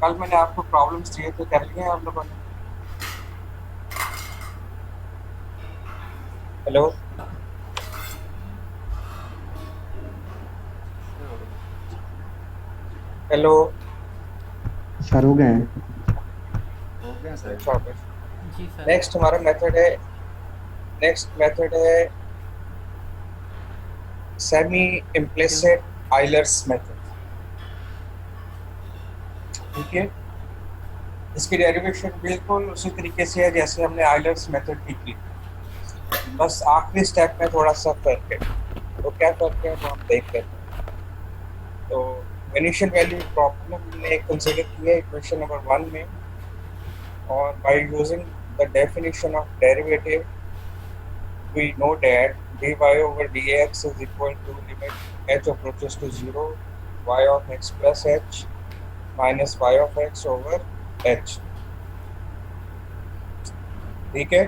कल मैंने आपको प्रॉब्लम्स दिए थे, कर लिए हैं आप लोगों ने? Hello hello. सर हो गए हैं। हो गया सर, शाबाश। जी सर। नेक्स्ट हमारा मेथड है, नेक्स्ट मेथड है सेमी जो इम्प्लिसिट आइलर्स मेथड। ठीक है, इसकी डेरिवेशन बिल्कुल उसी तरीके से है जैसे हमने आइलर्स मेथड की थी, बस आखिरी स्टेप में थोड़ा सा फर्क है। तो क्या फर्क है वो हम देख लेते हैं। तो इनिशियल वैल्यू प्रॉब्लम हमने कंसिडर की है इक्वेशन नंबर 1 में, और by using the definition of derivative we know that dy over dx is equal to limit h approaches to 0 y of x plus h minus y of x over h। ठीक है,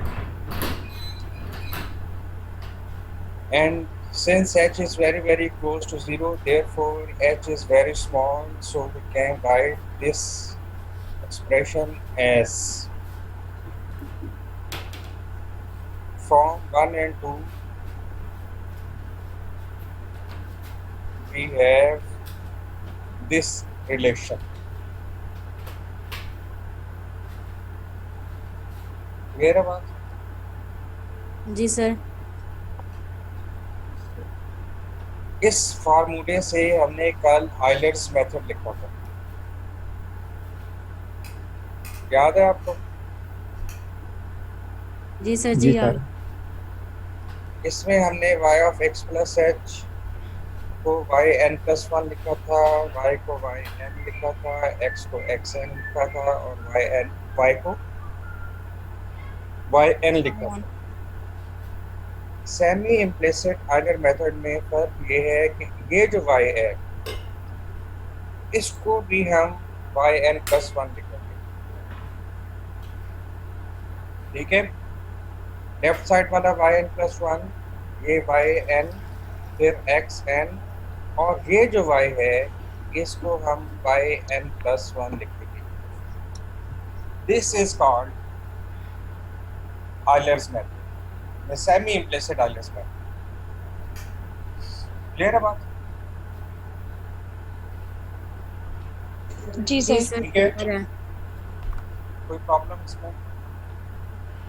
and since h is very close to 0, therefore h is very small, so we can write this expression as from 1 and 2 we have this relation। Clear है बात? जी sir. इस फार्मूले से हमने कल आइलर्स मेथड लिखा था, याद है आपको? जी सर जी जी सर। याद। इसमें हमने y of x plus H को वाई एन प्लस वन लिखा था, y को वाई एन लिखा था, x को एक्स एन लिखा था, और y को वाई एन लिखा था। सेमी इम्प्लिसिट आइलर मेथड में फर्क ये है कि ये जो y है इसको भी हम वाई एन प्लस वन लिखेंगे। ठीक है, लेफ्ट साइड वाला वाई एन प्लस वन, ये वाई एन, फिर एक्स एन, और ये जो y है इसको हम वाई एन प्लस वन लिखेंगे। This is called Euler's method, semi implicit Euler's method. Clear है बात? जी जी सर। सर ठीक है, क्लियर है। कोई प्रॉब्लम इसमें?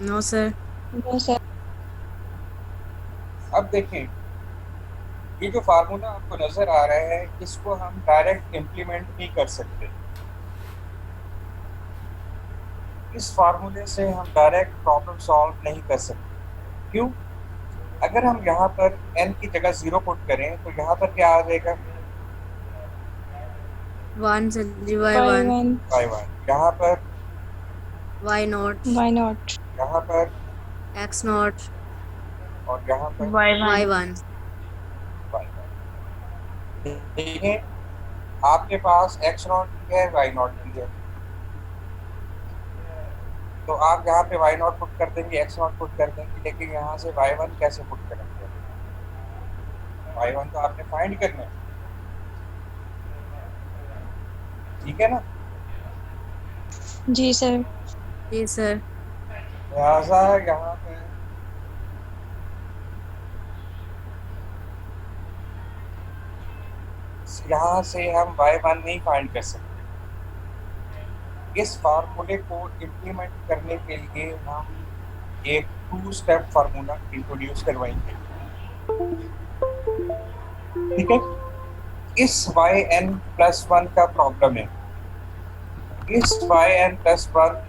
No sir. No sir. अब देखें, ये जो फार्मूला आपको नजर आ रहा है इसको हम डायरेक्ट इम्प्लीमेंट नहीं कर सकते। इस फार्मूले से हम डायरेक्ट प्रॉब्लम सॉल्व नहीं कर सकते। क्यों? अगर हम यहाँ पर n की जगह 0 पुट करें तो यहाँ पर क्या आ जाएगा? वन सर जी y y one. One. y1। यहाँ पर, वाई नॉट। Why not. यहाँ पर, एक्स नॉट। और यहाँ पर Y y one. One. y1। देखें, आपके पास x नॉट भी है, y नॉट भी है, तो आप यहाँ पे y नॉट पुट कर देंगे, x नॉट पुट कर देंगे, लेकिन यहाँ से y1 कैसे पुट करेंगे? y1 तो आपने फाइंड करना है। ठीक है ना? जी सर। जी सर। लिहाजा यहाँ पे यहाँ से हम y1 नहीं फाइंड कर सकते। इस फार्मूले को इम्प्लीमेंट करने के लिए हम एक टू स्टेप फार्मूला इंट्रोड्यूस करवाएंगे। ठीक है, इस वाई एन प्लस वन का प्रॉब्लम है। इस वाई एन प्लस वन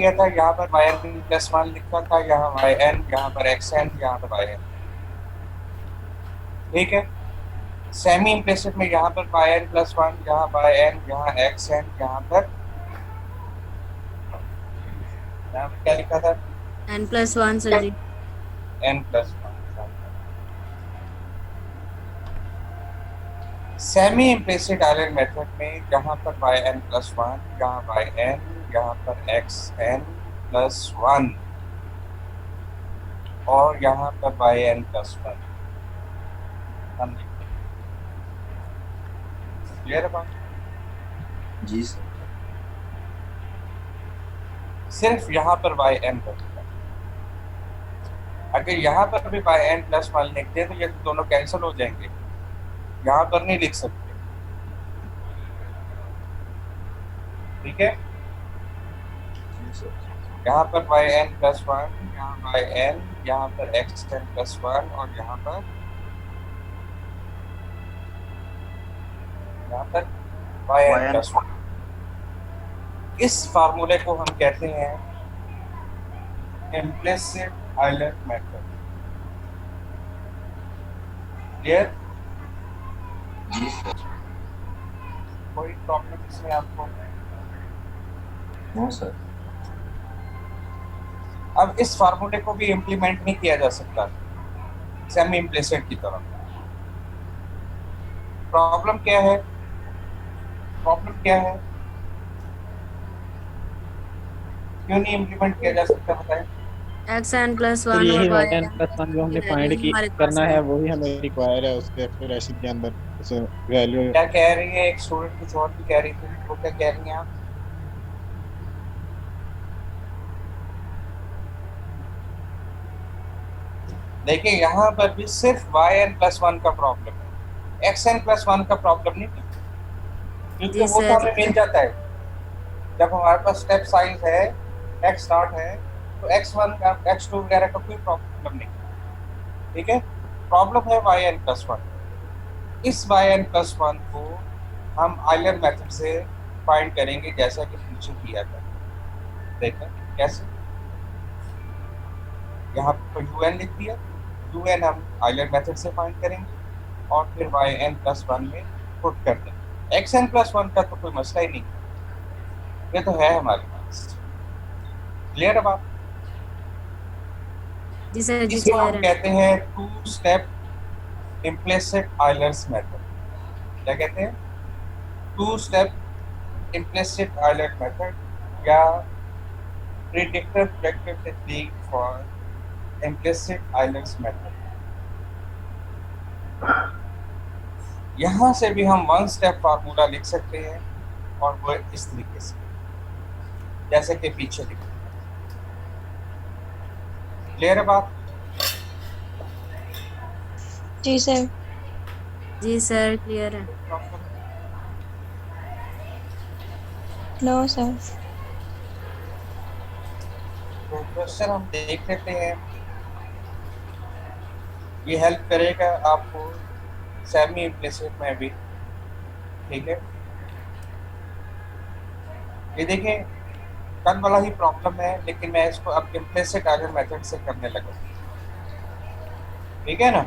किया था, यहाँ पर वाई एन प्लस वन लिखा था, यहाँ वाई एन, यहाँ पर एक्स एन, यहाँ पर वाई एन। ठीक है। सेमी इम्प्लिसिट में यहाँ पर वाई एन प्लस वन, यहाँ वाई एन, यहाँ एक्स एन, यहाँ पर क्या लिखा था? n+1 सर जी। N plus one. Semi implicit island method में जहाँ पर वाई एन प्लस वन, यहाँ वाई एन, यहाँ पर एक्स एन प्लस वन और यहाँ पर वाई एन प्लस वन हम लिखते हैं। क्लियर है बात? जी सर। सिर्फ यहाँ पर वाई एन बचेगा। अगर यहाँ पर भी वाई एन प्लस वन लिखते हैं तो ये दोनों कैंसिल हो जाएंगे, यहाँ पर नहीं लिख सकते। ठीक है। जी सर। यहाँ पर वाई एन प्लस वन, यहाँ वाई एन, यहाँ पर एक्स एन प्लस वन और यहाँ पर वाई एन प्लस वन। इस फार्मूले को हम कहते हैं इम्प्लिसिट आइलैंड मेथड। क्लियर? जी सर। कोई प्रॉब्लम इसमें आपको? No sir. अब इस फार्मूले को भी इम्प्लीमेंट नहीं किया जा सकता सेमी इम्प्लिसिट की तरह। प्रॉब्लम क्या है? प्रॉब्लम क्या है? क्यों नहीं इम्प्लीमेंट किया जा सकता, बताएं? xn+1 तो यही और y n+1 जो हमने फाइंड की हमारे पास करना है वही हमें रिक्वायर है उसके एक्सप्रेशन के अंदर उसे वैल्यू। क्या कह रही है? एक स्टूडेंट कुछ और भी कह रही थी, वो क्या कह रही हैं आप? देखिए यहाँ पर भी सिर्फ वाई एन प्लस वन का प्रॉब्लम है, एक्स एन प्लस वन का प्रॉब्लम नहीं है, क्योंकि जी वो तो सर। हमें मिल जाता है जब हमारे पास स्टेप साइज है, एक्स स्टार्ट है, तो एक्स वन का, एक्स टू वगैरह का कोई प्रॉब्लम नहीं। ठीक है। प्रॉब्लम है वाई एन प्लस वन। इस वाई एन प्लस वन को हम आइलर मेथड से फाइंड करेंगे जैसा कि पीछे किया था। देखें कैसे। यहाँ पर यू एन लिख दिया, यू एन हम आइलर मेथड से फाइंड करेंगे और फिर वाई एन प्लस वन में पुट कर देंगे। एक्स एन प्लस वन का तो कोई मसला ही नहीं, ये तो है हमारे पास। क्लियर है बात? जी सर जी इसको हम क्लियर है। कहते हैं two step implicit Euler's method. क्या कहते हैं? Two step implicit Euler method या predictor predictive technique for implicit Euler's method. यहाँ से भी हम वन स्टेप फार्मूला लिख सकते हैं और वो इस तरीके से जैसे कि पीछे लिखा। क्लियर है बात? जी सर। जी सर क्लियर है। No sir. तो क्वेश्चन हम देख लेते हैं, ये हेल्प करेगा आपको सेमी इम्प्लिसिट में भी। ठीक है। ये देखें कल वाला ही प्रॉब्लम है, लेकिन मैं इसको अब इम्प्लिसिट आइलर मेथड से करने लगा। ठीक है ना,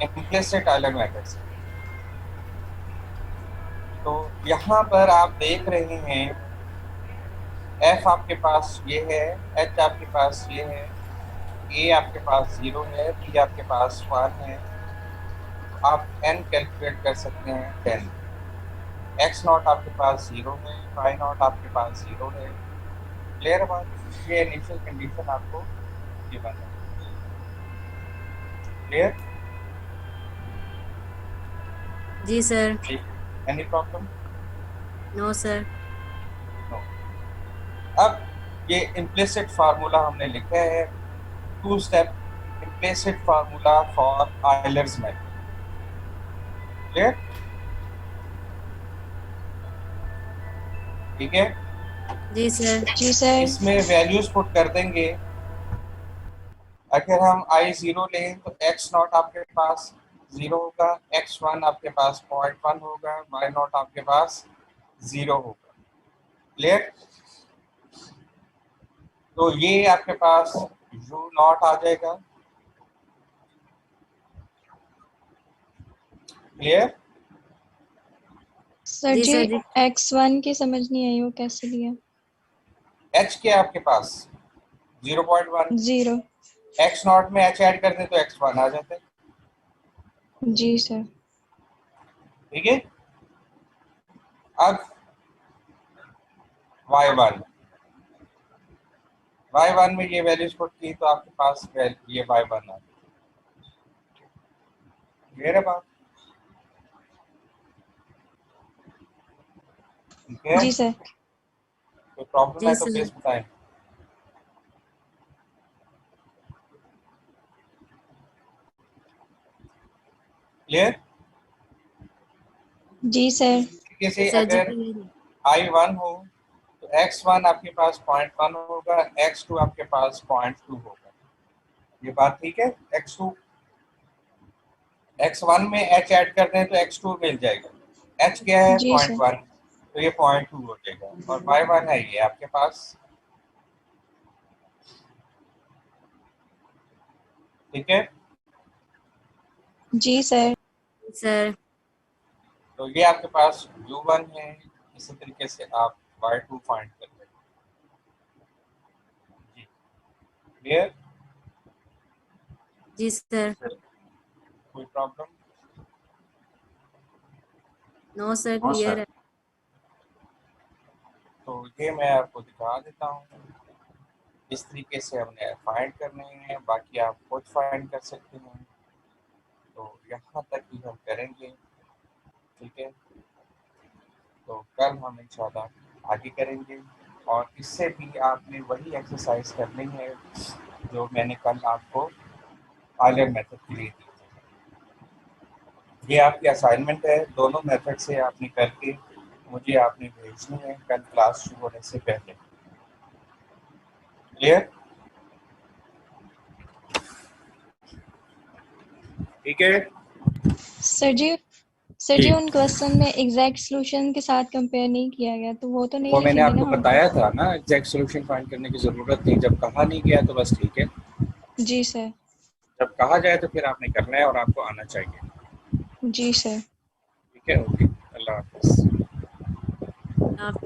इम्प्लिसिट आइलर मेथड से। तो यहाँ पर आप देख रहे हैं एफ आपके पास ये है, एच आपके पास ये है, ए आपके पास 0 है, बी आपके पास 1 है। आप एन कैलकुलेट कर सकते हैं 10। एक्स नॉट आपके पास 0 है, वाई नॉट आपके पास 0 है। क्लियर बात? ये इनिशियल कंडीशन आपको गिवन है। क्लियर? जी sir. Any problem? No sir. No. अब ये इम्प्लिसिट फार्मूला हमने लिखा है, two step implicit formula for Euler's method. Clear? ठीक है। जी सर। जी सर। इसमें वैल्यूज पुट कर देंगे। अगर हम I0 लें तो x नॉट आपके पास 0 होगा, x1 आपके पास 0.1 होगा, y नॉट आपके पास 0 होगा। क्लियर? तो ये आपके पास u नॉट आ जाएगा। क्लियर? सर जी जी सर जी x1 की समझ नहीं आई वो कैसे लिया। h क्या है आपके पास? 0.1। 0। x नॉट में h ऐड कर दे तो x1 आ जाता है। जी सर। ठीक है, अब y1 में ये वैल्यूज पुट की तो आपके पास ये y1 आ गया। क्लियर है बात? ठीक है, जी सर। कोई प्रॉब्लम जी है तो सर प्लीज बताएं। क्लियर? जी सर। तरीके से सर जी अगर clear है। I1 हो तो x1 आपके पास 0.1 होगा, x2 आपके पास 0.2 होगा। ये बात ठीक है? x1 में h ऐड कर दें तो x2 मिल जाएगा। h क्या है? जी सर। 0.1, तो ये 0.2 हो जाएगा और y1 है ये आपके पास। ठीक है, जी सर। सर तो ये आपके पास u1 है। इसी तरीके से आप y2 फाइंड कर लेंगे। जी क्लियर? जी सर कोई प्रॉब्लम? नो सर हाँ क्लियर सर। है। तो ये मैं आपको दिखा देता हूँ। इस तरीके से हमने फाइंड करने हैं, बाकी आप खुद फाइंड कर सकते हैं। तो यहाँ तक ही हम करेंगे। ठीक है, तो कल हम इंशाल्लाह आगे करेंगे और इससे भी आपने वही एक्सरसाइज करनी है जो मैंने कल आपको आयलर मेथड के लिए दी थी। ये आपकी असाइनमेंट है, दोनों मेथड से आपने करके मुझे आपने भेजनी है कल क्लास शुरू होने से पहले। क्लियर? ठीक है सर जी जी, उन क्वेश्चन में एग्जैक्ट सॉल्यूशन के साथ कंपेयर नहीं किया गया तो वो तो नहीं वो मैंने लिखेंगे आपको ना हम। बताया था ना, एग्जैक्ट सॉल्यूशन फाइंड करने की ज़रूरत नहीं। जब कहा नहीं गया तो बस ठीक है, जी सर। जब कहा जाए तो फिर आपने करना है और आपको आना चाहिए। जी सर। ठीक है, ओके, अल्लाह हाफिज़। आप